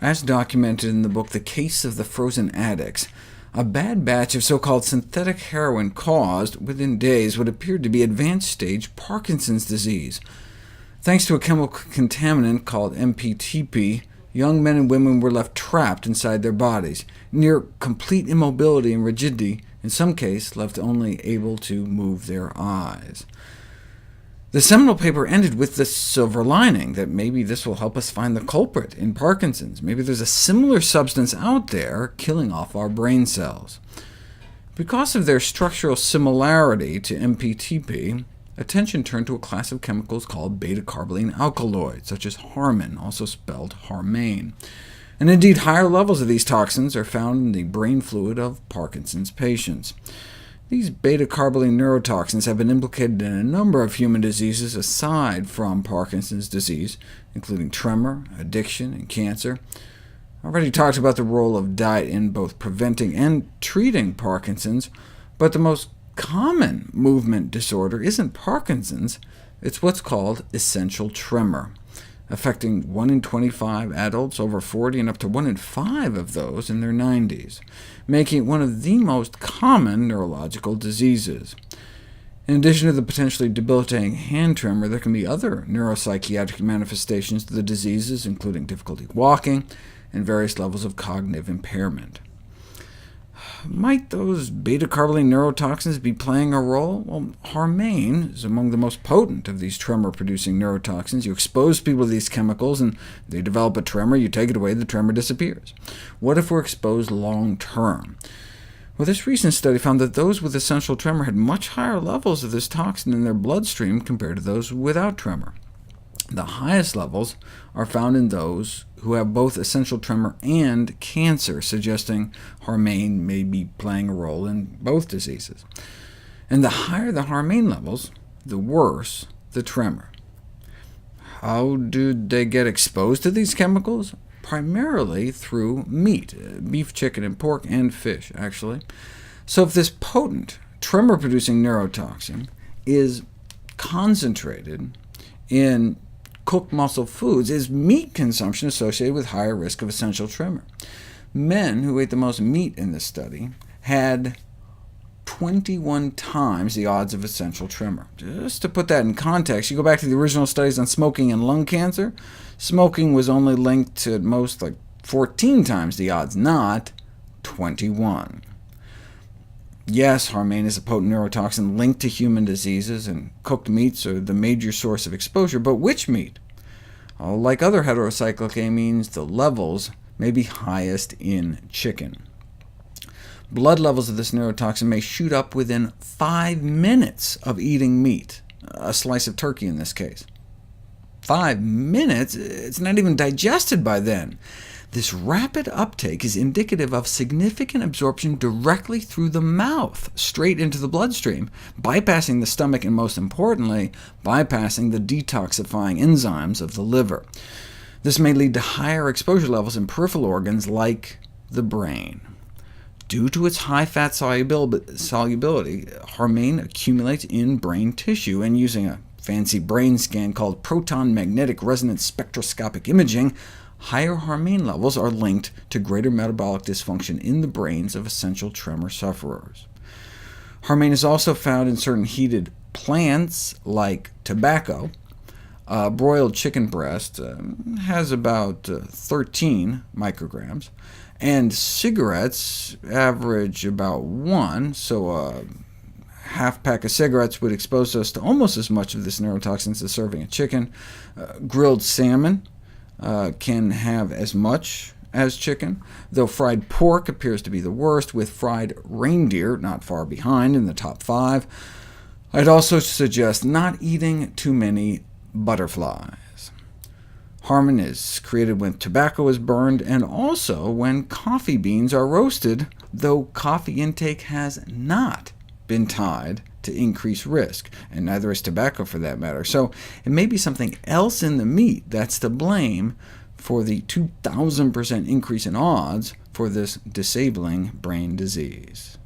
As documented in the book The Case of the Frozen Addicts, a bad batch of so-called synthetic heroin caused, within days, what appeared to be advanced-stage Parkinson's disease. Thanks to a chemical contaminant called MPTP, young men and women were left trapped inside their bodies, near complete immobility and rigidity, in some cases left only able to move their eyes. The seminal paper ended with the silver lining, that maybe this will help us find the culprit in Parkinson's. Maybe there's a similar substance out there killing off our brain cells. Because of their structural similarity to MPTP, attention turned to a class of chemicals called beta-carboline alkaloids, such as harmine, also spelled harmane. And indeed, higher levels of these toxins are found in the brain fluid of Parkinson's patients. These beta-carboline neurotoxins have been implicated in a number of human diseases aside from Parkinson's disease, including tremor, addiction, and cancer. I already talked about the role of diet in both preventing and treating Parkinson's, but the most common movement disorder isn't Parkinson's, it's what's called essential tremor, affecting 1 in 25 adults over 40 and up to 1 in 5 of those in their 90s, making it one of the most common neurological diseases. In addition to the potentially debilitating hand tremor, there can be other neuropsychiatric manifestations of the diseases, including difficulty walking and various levels of cognitive impairment. Might those beta-carboline neurotoxins be playing a role? Well, harmane is among the most potent of these tremor-producing neurotoxins. You expose people to these chemicals, and they develop a tremor. You take it away, the tremor disappears. What if we're exposed long-term? Well, this recent study found that those with essential tremor had much higher levels of this toxin in their bloodstream compared to those without tremor. The highest levels are found in those who have both essential tremor and cancer, suggesting harmane may be playing a role in both diseases. And the higher the harmane levels, the worse the tremor. How do they get exposed to these chemicals? Primarily through meat, beef, chicken, and pork, and fish, actually. So if this potent tremor-producing neurotoxin is concentrated in cooked muscle foods, is meat consumption associated with higher risk of essential tremor? Men who ate the most meat in this study had 21 times the odds of essential tremor. Just to put that in context, you go back to the original studies on smoking and lung cancer. Smoking was only linked to at most 14 times the odds, not 21. Yes, harmane is a potent neurotoxin linked to human diseases, and cooked meats are the major source of exposure, but which meat? Like other heterocyclic amines, the levels may be highest in chicken. Blood levels of this neurotoxin may shoot up within 5 minutes of eating meat, a slice of turkey in this case. 5 minutes? It's not even digested by then. This rapid uptake is indicative of significant absorption directly through the mouth, straight into the bloodstream, bypassing the stomach and, most importantly, bypassing the detoxifying enzymes of the liver. This may lead to higher exposure levels in peripheral organs like the brain. Due to its high fat solubility, harmane accumulates in brain tissue, and using a fancy brain scan called proton magnetic resonance spectroscopic imaging, higher harmane levels are linked to greater metabolic dysfunction in the brains of essential tremor sufferers. Harmane is also found in certain heated plants, like tobacco. Broiled chicken breast has about 13 micrograms, and cigarettes average about 1, so a half pack of cigarettes would expose us to almost as much of this neurotoxin as serving a chicken. Grilled salmon can have as much as chicken, though fried pork appears to be the worst, with fried reindeer not far behind in the top 5. I'd also suggest not eating too many butterflies. Harmane is created when tobacco is burned, and also when coffee beans are roasted, though coffee intake has not been tied to increased risk, and neither is tobacco for that matter. So it may be something else in the meat that's to blame for the 2,000% increase in odds for this disabling brain disease.